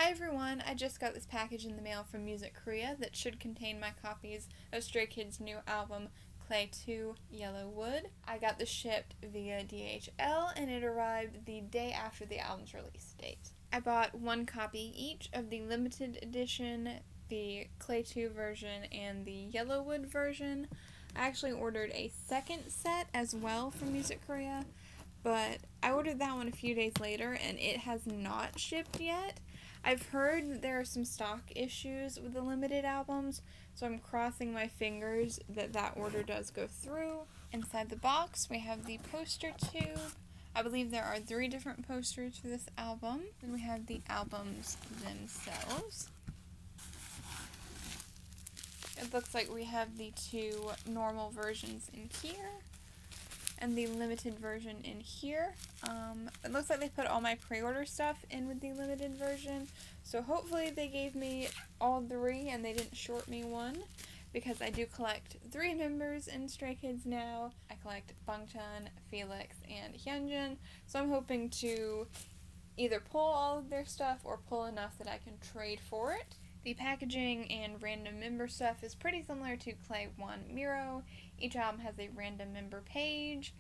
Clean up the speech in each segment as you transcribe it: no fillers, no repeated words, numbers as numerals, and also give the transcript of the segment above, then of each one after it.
Hi everyone, I just got this package in the mail from Music Korea that should contain my copies of Stray Kids' new album, Clay 2 Yellow Wood. I got this shipped via DHL and it arrived the day after the album's release date. I bought one copy each of the limited edition, the Clay 2 version, and the Yellowwood version. I actually ordered a second set as well from Music Korea, but I ordered that one a few days later and it has not shipped yet. I've heard that there are some stock issues with the limited albums, so I'm crossing my fingers that that order does go through. Inside the box, we have the poster tube. I believe there are 3 different posters for this album. Then we have the albums themselves. It looks like we have the 2 normal versions in here and the limited version in here. It looks like they put all my pre-order stuff in with the limited version, so hopefully they gave me all 3 and they didn't short me one, because I do collect 3 members in Stray Kids now. I collect Bangchan, Felix, and Hyunjin, so I'm hoping to either pull all of their stuff or pull enough that I can trade for it. The packaging and random member stuff is pretty similar to Clay 1 Miro. Each album has a random member page,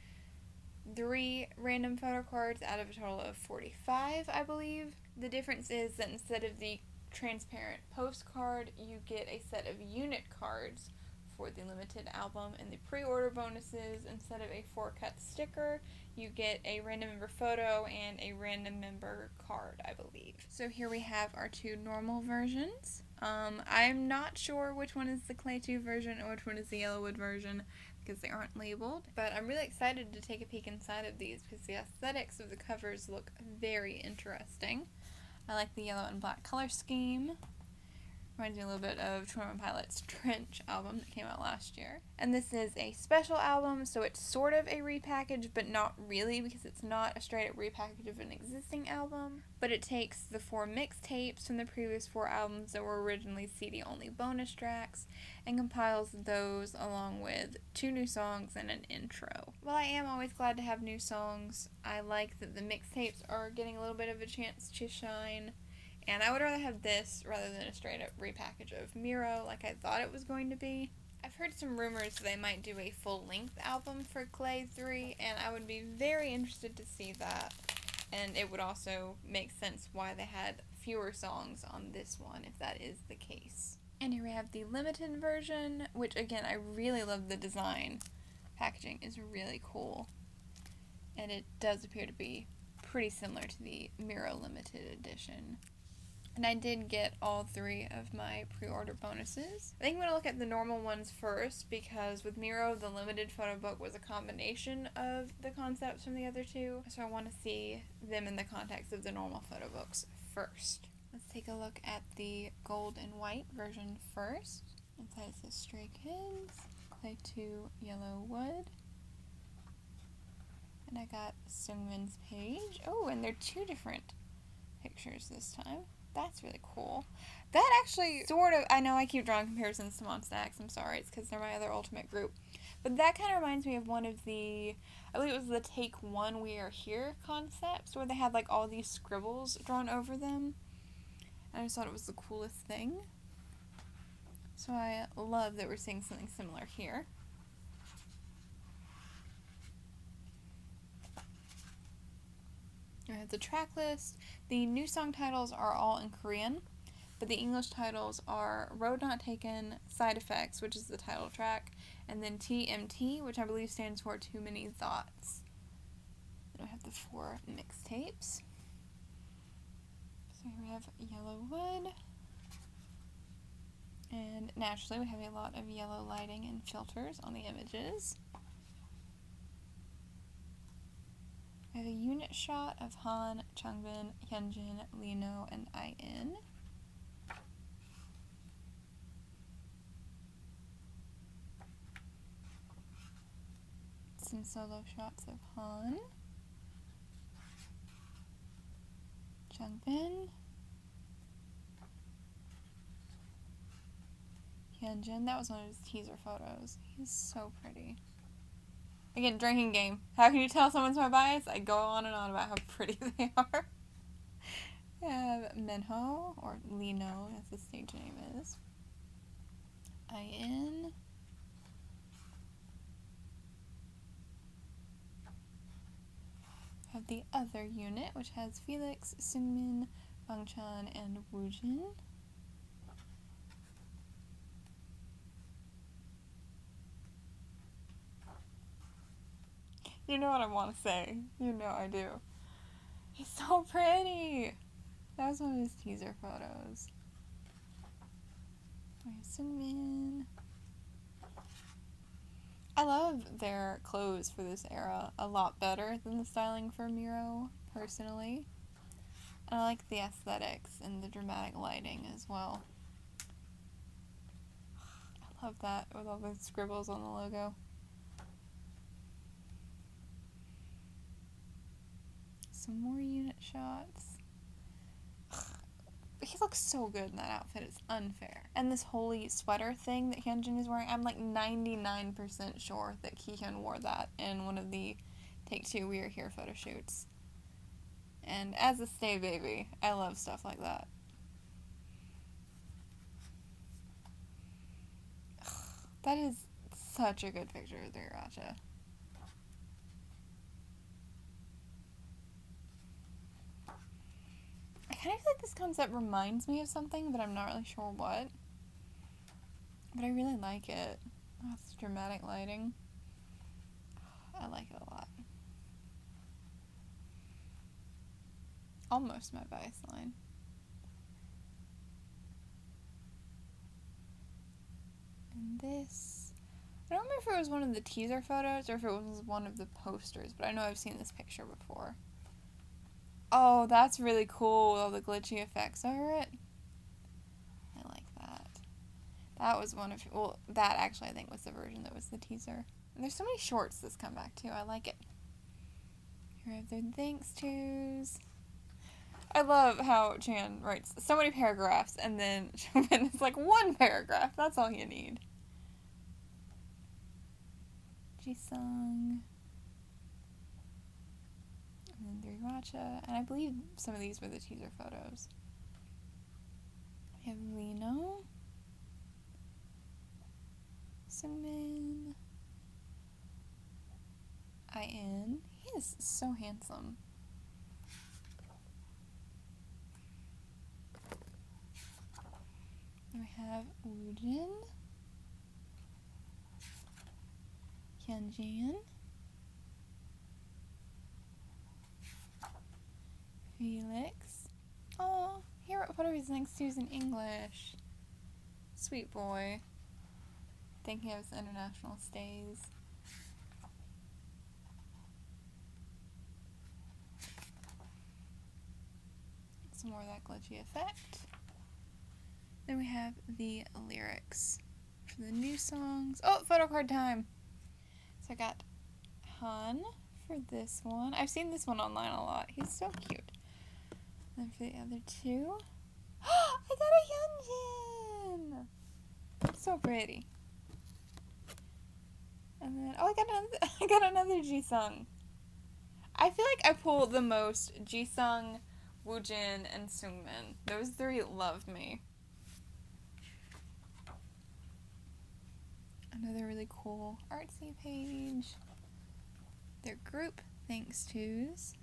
3 random photo cards out of a total of 45, I believe. The difference is that instead of the transparent postcard, you get a set of unit cards for the limited album, and the pre-order bonuses, instead of a 4-cut sticker, you get a random member photo and a random member card, I believe. So here we have our 2 normal versions. I'm not sure which one is the Clay 2 version and which one is the Yellowwood version because they aren't labeled, but I'm really excited to take a peek inside of these because the aesthetics of the covers look very interesting. I like the yellow and black color scheme. Reminds me a little bit of 21 Pilot's Trench album that came out last year. And this is a special album, so it's sort of a repackage, but not really, because it's not a straight-up repackage of an existing album. But it takes the 4 mixtapes from the previous 4 albums that were originally CD-only bonus tracks, and compiles those along with 2 new songs and an intro. While I am always glad to have new songs, I like that the mixtapes are getting a little bit of a chance to shine. And I would rather have this rather than a straight-up repackage of Miro like I thought it was going to be. I've heard some rumors they might do a full-length album for Clay 3, and I would be very interested to see that. And it would also make sense why they had fewer songs on this one, if that is the case. And here we have the limited version, which again, I really love the design. Packaging is really cool. And it does appear to be pretty similar to the Miro limited edition. And I did get all 3 of my pre-order bonuses. I think I'm going to look at the normal ones first, because with Miro, the limited photo book was a combination of the concepts from the other 2. So I want to see them in the context of the normal photo books first. Let's take a look at the gold and white version first. Inside it says Stray Kids, Clay 2 Yellow Wood. And I got Seungmin's page. Oh, and they're 2 different pictures this time. That's really cool. That actually sort of, I know I keep drawing comparisons to Monsta X, I'm sorry, it's because they're my other ultimate group. But that kind of reminds me of one of the, I believe it was the Take 1 We Are Here concepts, where they had like all these scribbles drawn over them. And I just thought it was the coolest thing. So I love that we're seeing something similar here. I have the track list. The new song titles are all in Korean, but the English titles are Road Not Taken, Side Effects, which is the title track, and then TMT, which I believe stands for Too Many Thoughts. Then we have the 4 mixtapes. So here we have Yellowwood. And naturally we have a lot of yellow lighting and filters on the images. I have a unit shot of Han, Changbin, Hyunjin, Lino, and In. Some solo shots of Han, Changbin, Hyunjin. That was one of his teaser photos. He's so pretty. Again, drinking game. How can you tell someone's my bias? I go on and on about how pretty they are. We have Minho, or Lino as the stage name is. In. Have the other unit, which has Felix, Seungmin, Bangchan, and Woojin. You know what I want to say. You know I do. He's so pretty! That was one of his teaser photos. We have Seungmin. I love their clothes for this era a lot better than the styling for Miro, personally. And I like the aesthetics and the dramatic lighting as well. I love that with all the scribbles on the logo. Some more unit shots. He looks so good in that outfit, it's unfair. And this holy sweater thing that Hyunjin is wearing, I'm like 99% sure that Kihyun wore that in one of the Take Two We Are Here photo shoots. And as a stay baby, I love stuff like that. That is such a good picture of the Iracha. I kind of feel like this concept reminds me of something, but I'm not really sure what. But I really like it. Oh, it's dramatic lighting. I like it a lot. Almost my bias line. And this, I don't remember if it was one of the teaser photos or if it was one of the posters, but I know I've seen this picture before. Oh, that's really cool with all the glitchy effects over it. I like that. That was one of, well, that actually I think was the version that was the teaser. And there's so many shorts this come back to. I like it. Here are the thanks tos. I love how Chan writes so many paragraphs and then it's like one paragraph. That's all you need. Jisung. And then the Iracha. And I believe some of these were the teaser photos. We have Lino. Seungmin. In. He is so handsome. Then we have Woojin. Hyunjin. Felix. Oh, he wrote what are his next twos in English. Sweet boy. Thinking of his international stays. Some more of that glitchy effect. Then we have the lyrics for the new songs. Oh, photo card time! So I got Han for this one. I've seen this one online a lot. He's so cute. And then for the other two, I got a Hyunjin! So pretty. And then, oh, I got another Jisung. I feel like I pulled the most Jisung, Woojin, and Seungmin. Those three love me. Another really cool artsy page. Their group thanks tos.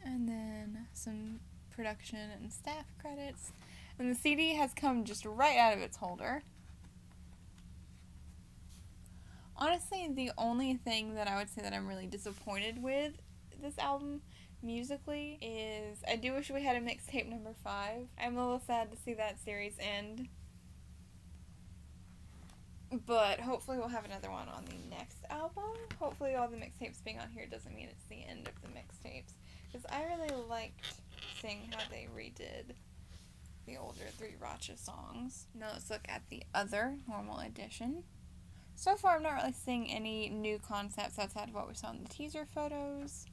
And then some production and staff credits. And the CD has come just right out of its holder. Honestly, the only thing that I would say that I'm really disappointed with this album musically is I do wish we had a mixtape number 5. I'm a little sad to see that series end. But hopefully we'll have another one on the next album. Hopefully all the mixtapes being on here doesn't mean it's the end of the mixtapes. Because I really liked seeing how they redid the older 3 Racha songs. Now let's look at the other normal edition. So far I'm not really seeing any new concepts outside of what we saw in the teaser photos.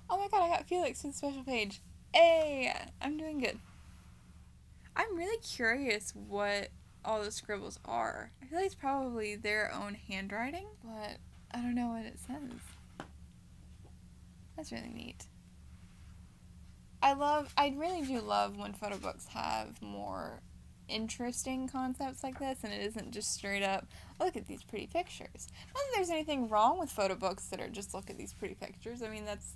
Oh my god, I got Felix for the special page. Hey, I'm doing good. I'm really curious what all the scribbles are. I feel like it's probably their own handwriting, but I don't know what it says. That's really neat. I really do love when photo books have more interesting concepts like this, and it isn't just straight up, look at these pretty pictures. Not that there's anything wrong with photo books that are just look at these pretty pictures. I mean, that's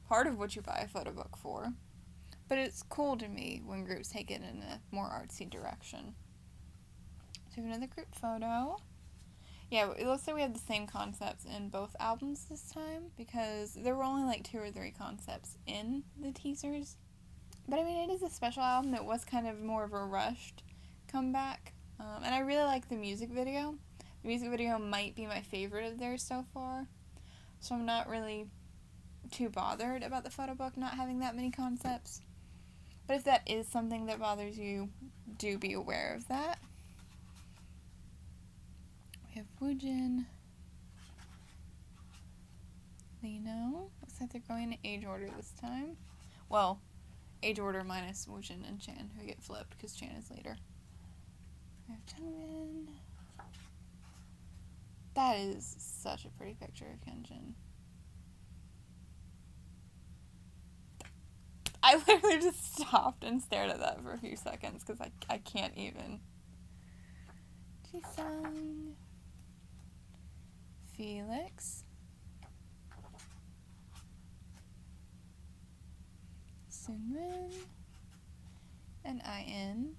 part of what you buy a photo book for. But it's cool to me when groups take it in a more artsy direction. So we have another group photo. Yeah, it looks like we have the same concepts in both albums this time, because there were only like 2 or 3 concepts in the teasers. But I mean, it is a special album. It was kind of more of a rushed comeback. And I really like the music video. The music video might be my favorite of theirs so far. So I'm not really too bothered about the photo book not having that many concepts. But if that is something that bothers you, do be aware of that. We have Woojin, Lino. Looks like they're going to age order this time. Well, age order minus Woojin and Chan, who get flipped because Chan is later. We have Jungmin. That is such a pretty picture of Hyunjin. I literally just stopped and stared at that for a few seconds because I can't even. Jisung. Felix. Sunwin. And In,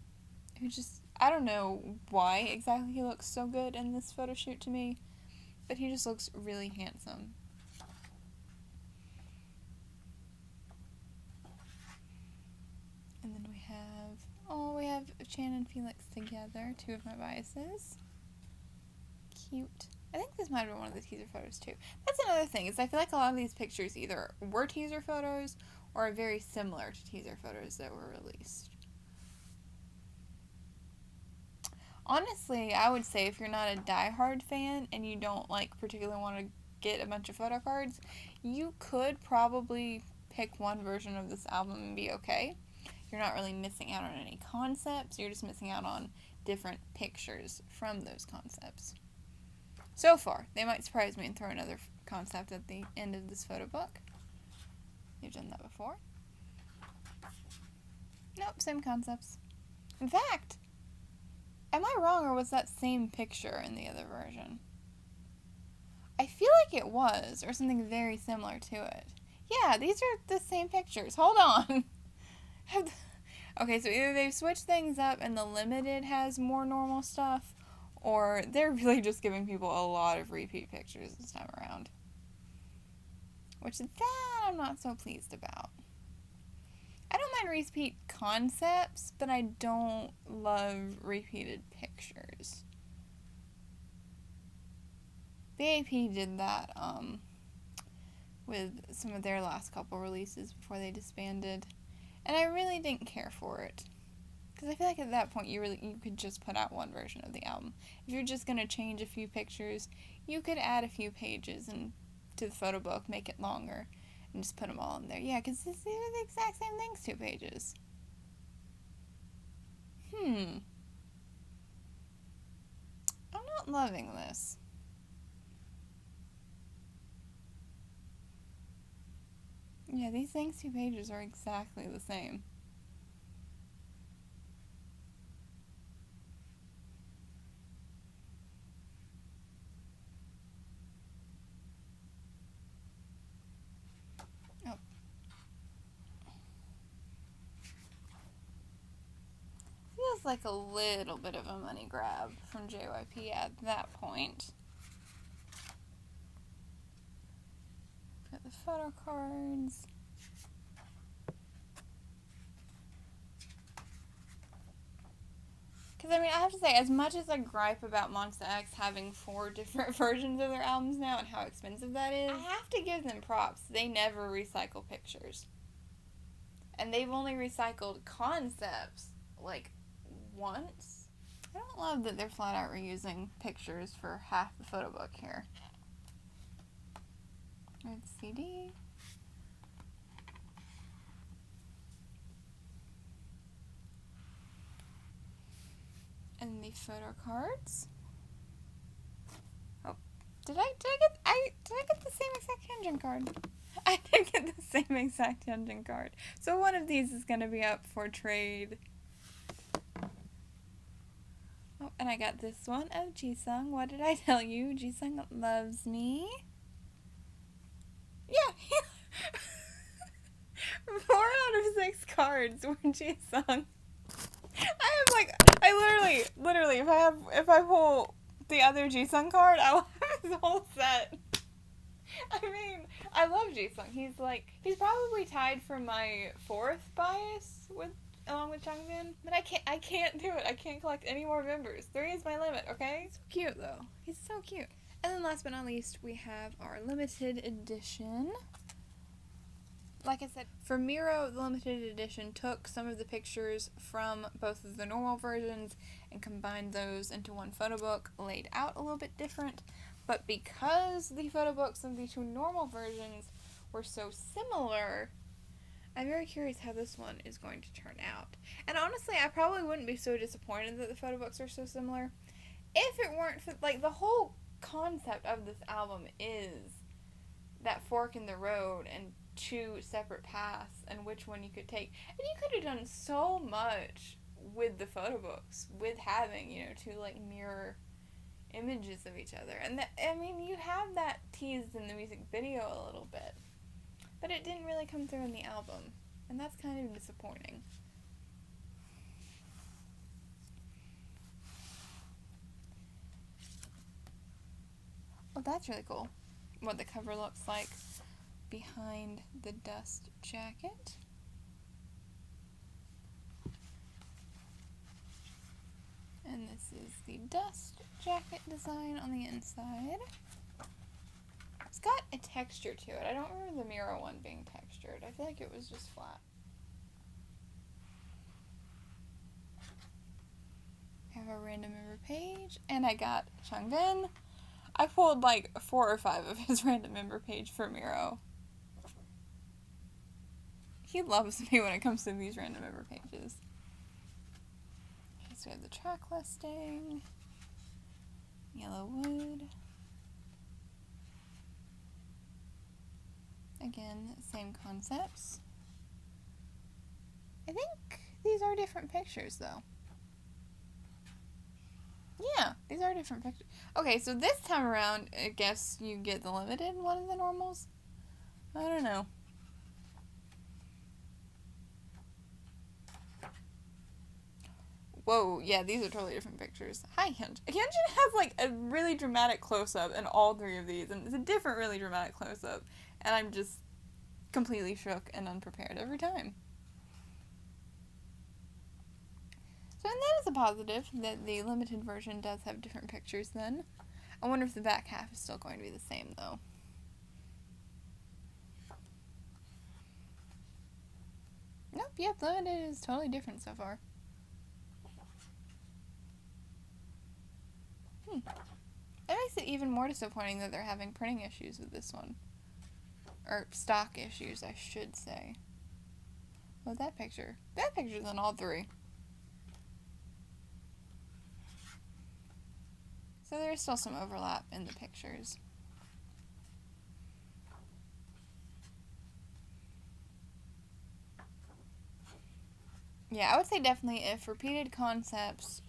who just, I don't know why exactly he looks so good in this photo shoot to me, but he just looks really handsome. And then we have Chan and Felix together, 2 of my biases. Cute. I think this might have been one of the teaser photos too. That's another thing, is I feel like a lot of these pictures either were teaser photos or are very similar to teaser photos that were released. Honestly, I would say if you're not a diehard fan and you don't like particularly want to get a bunch of photo cards, you could probably pick one version of this album and be okay. You're not really missing out on any concepts, you're just missing out on different pictures from those concepts. So far, they might surprise me and throw another concept at the end of this photo book. They've done that before. Nope, same concepts. In fact, am I wrong, or was that same picture in the other version? I feel like it was, or something very similar to it. Yeah, these are the same pictures. Hold on. Okay, so either they've switched things up and the limited has more normal stuff, or they're really just giving people a lot of repeat pictures this time around. Which that I'm not so pleased about. I don't mind repeat concepts, but I don't love repeated pictures. The AP did that with some of their last couple releases before they disbanded, and I really didn't care for it. Because I feel like at that point you could just put out one version of the album. If you're just going to change a few pictures, you could add a few pages and to the photo book, make it longer, and just put them all in there. Yeah, because these are the exact same things, 2 pages. I'm not loving this. Yeah, these things 2 pages are exactly the same. Feels like a little bit of a money grab from JYP at that point. Got the photo cards. Because, I mean, I have to say, as much as I gripe about Monsta X having 4 different versions of their albums now and how expensive that is, I have to give them props. They never recycle pictures. And they've only recycled concepts, like, once. I don't love that they're flat out reusing pictures for half the photo book here. Red CD. And the photo cards. Oh, did I get the same exact Hyunjin card? I I get the same exact Hyunjin card. So one of these is going to be up for trade. Oh, and I got this one of Jisung. What did I tell you? Jisung loves me. Yeah. 4 out of 6 cards were Jisung. I literally, if I pull the other Jisung card, I will have his whole set. I mean, I love Jisung. He's probably tied for my 4th bias along with Changbin. But I can't do it. I can't collect any more members. 3 is my limit, okay? So cute though. He's so cute. And then last but not least, we have our limited edition. Like I said, for Miro, the limited edition took some of the pictures from both of the normal versions and combined those into one photo book, laid out a little bit different. But because the photo books of the 2 normal versions were so similar, I'm very curious how this one is going to turn out. And honestly, I probably wouldn't be so disappointed that the photo books are so similar if it weren't for, the whole concept of this album is that fork in the road and 2 separate paths and which one you could take. And you could have done so much with the photo books, with having, 2 mirror images of each other. And you have that teased in the music video a little bit, but it didn't really come through in the album, and that's kind of disappointing. Well, that's really cool, what the cover looks like behind the dust jacket. And this is the dust jacket design on the inside. It's got a texture to it. I don't remember the Miro one being textured. I feel like it was just flat. I have a random member page, and I got Changbin. I pulled 4 or 5 of his random member page for Miro. He loves me when it comes to these random member pages. Okay, so we have the track listing, Yellow Wood. Again, same concepts. I think these are different pictures, though. Yeah, these are different pictures. Okay, so this time around, I guess you get the limited one of the normals? I don't know. Whoa, yeah, these are totally different pictures. Hi, Hyunjin. Hyunjin has a really dramatic close-up in all 3 of these, and it's a different really dramatic close-up, and I'm just completely shook and unprepared every time. So, and that is a positive, that the limited version does have different pictures then. I wonder if the back half is still going to be the same, though. Nope, yep, limited is totally different so far. That makes it even more disappointing that they're having printing issues with this one. Or stock issues, I should say. What's that picture? That picture's on all 3. So there's still some overlap in the pictures. Yeah, I would say definitely if repeated concepts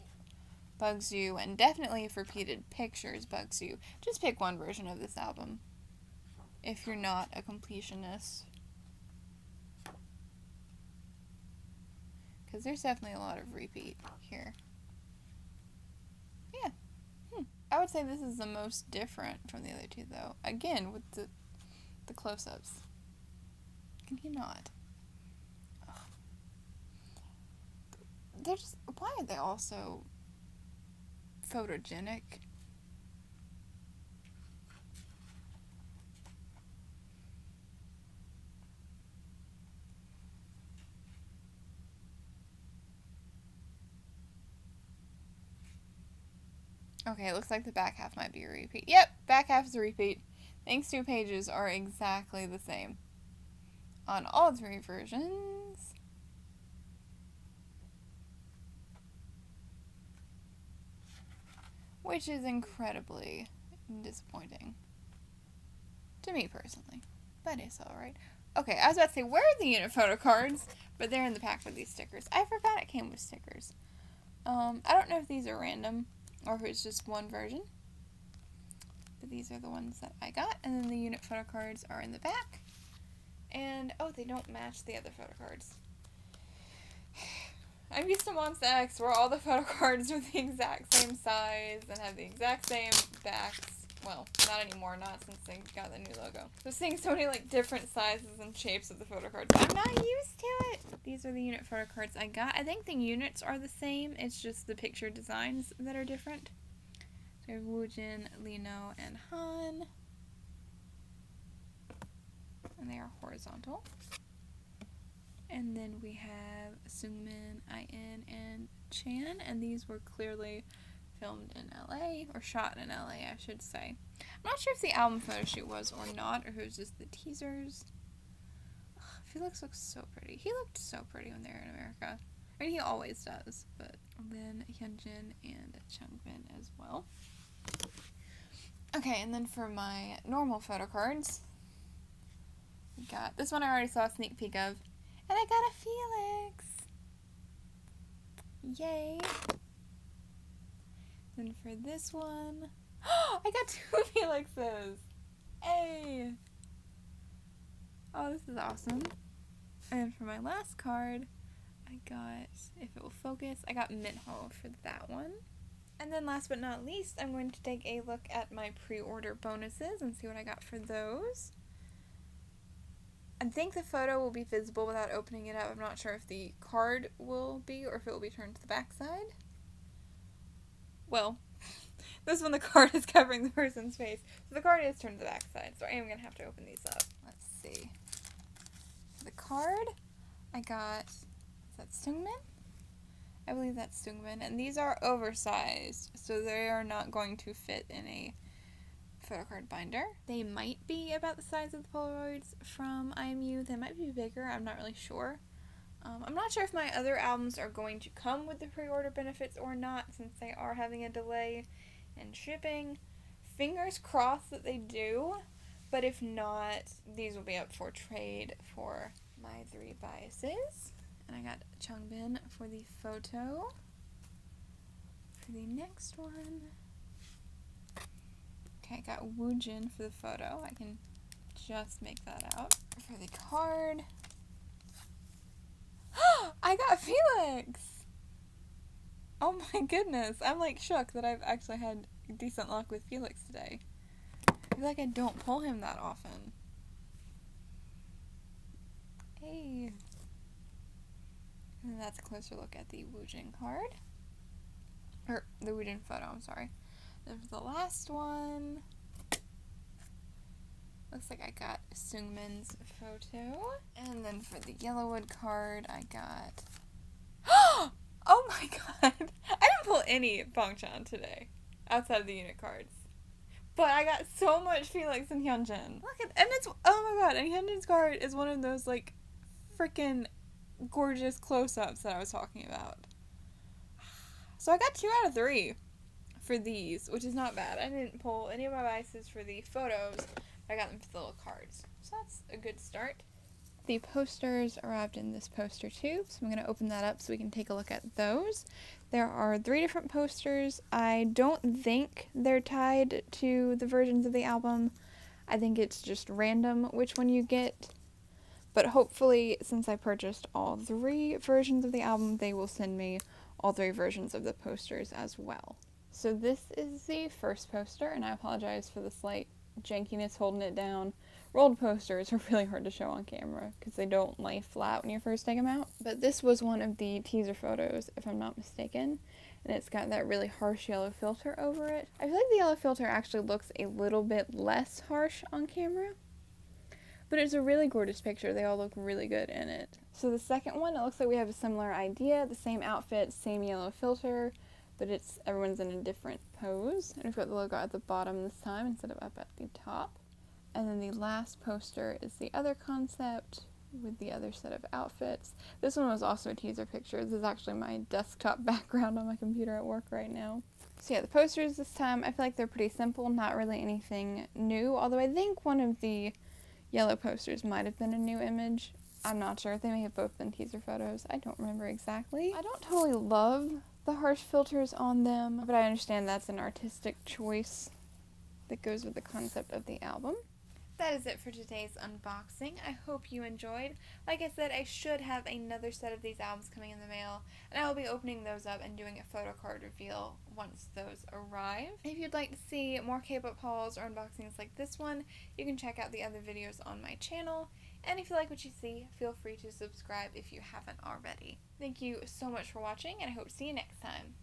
bugs you, and definitely if repeated pictures bugs you, just pick one version of this album if you're not a completionist. Because there's definitely a lot of repeat here. Yeah. I would say this is the most different from the other 2, though. Again, with the close-ups. Can you not? Ugh. They're just... Why are they all so photogenic? Okay, it looks like the back half might be a repeat. Yep, back half is a repeat. Thanks 2 pages are exactly the same on all 3 versions. Which is incredibly disappointing. To me personally. But it's alright. Okay, I was about to say, where are the unit photo cards? But they're in the pack with these stickers. I forgot it came with stickers. I don't know if these are random or if it's just one version. But these are the ones that I got. And then the unit photo cards are in the back. And, oh, they don't match the other photo cards. I'm used to Monster X where all the photo cards are the exact same size and have the exact same backs. Well, not anymore, not since they got the new logo. So seeing so many like different sizes and shapes of the photo cards, I'm not used to it. These are the unit photo cards I got. I think the units are the same, it's just the picture designs that are different. So we have Woojin, Lino, and Han. And they are horizontal. And then we have Seungmin, In, and Chan, and these were clearly filmed in LA, or shot in LA, I should say. I'm not sure if the album photo shoot was or not, or if it was just the teasers. Ugh, Felix looks so pretty. He looked so pretty when they were in America. I mean, he always does, but then Hyunjin and Changbin as well. Okay, and then for my normal photo cards, we got this one I already saw a sneak peek of, and I got a Felix! Yay! Then for this one, I got 2 Felixes! Hey! Oh, this is awesome. And for my last card, I got, if it will focus, I got Minho for that one. And then last but not least, I'm going to take a look at my pre-order bonuses and see what I got for those. I think the photo will be visible without opening it up. I'm not sure if the card will be or if it will be turned to the back side. Well, this one the card is covering the person's face. So the card is turned to the back side, so I am going to have to open these up. Let's see. For the card, I got, is that Seungmin? I believe that's Seungmin. And these are oversized, so they are not going to fit in a photo card binder. They might be about the size of the Polaroids from IMU. They might be bigger. I'm not really sure. I'm not sure if my other albums are going to come with the pre-order benefits or not, since they are having a delay in shipping. Fingers crossed that they do, but if not, these will be up for trade for my 3 biases. And I got Changbin for the photo. For the next one, okay, I got Woojin for the photo. I can just make that out. For the card, I got Felix! Oh my goodness, I'm like shook that I've actually had decent luck with Felix today. I feel like I don't pull him that often. Hey. And that's a closer look at the Woojin card. Or the Woojin photo, I'm sorry. Then for the last one, looks like I got Seungmin's photo. And then for the Yellowwood card, I got... Oh my god! I didn't pull any Bongchan today, outside of the unit cards. But I got so much Felix and Hyunjin. Look at, and it's, oh my god, and Hyunjin's card is one of those, like, freaking gorgeous close-ups that I was talking about. So I got 2 out of 3 for these, which is not bad. I didn't pull any of my biases for the photos, but I got them for the little cards. So that's a good start. The posters arrived in this poster tube, so I'm going to open that up so we can take a look at those. There are 3 different posters. I don't think they're tied to the versions of the album. I think it's just random which one you get. But hopefully, since I purchased all 3 versions of the album, they will send me all 3 versions of the posters as well. So this is the first poster, and I apologize for the slight jankiness holding it down. Rolled posters are really hard to show on camera because they don't lay flat when you first take them out. But this was one of the teaser photos, if I'm not mistaken, and it's got that really harsh yellow filter over it. I feel like the yellow filter actually looks a little bit less harsh on camera, but it's a really gorgeous picture. They all look really good in it. So the second one, it looks like we have a similar idea, the same outfit, same yellow filter, but everyone's in a different pose. And we've got the logo at the bottom this time instead of up at the top. And then the last poster is the other concept with the other set of outfits. This one was also a teaser picture. This is actually my desktop background on my computer at work right now. So yeah, the posters this time, I feel like they're pretty simple, not really anything new, although I think one of the yellow posters might have been a new image. I'm not sure. They may have both been teaser photos. I don't remember exactly. I don't totally love the harsh filters on them, but I understand that's an artistic choice that goes with the concept of the album. That is it for today's unboxing. I hope you enjoyed. Like I said, I should have another set of these albums coming in the mail, and I will be opening those up and doing a photo card reveal once those arrive. If you'd like to see more K-pop hauls or unboxings like this one, you can check out the other videos on my channel. And if you like what you see, feel free to subscribe if you haven't already. Thank you so much for watching, and I hope to see you next time.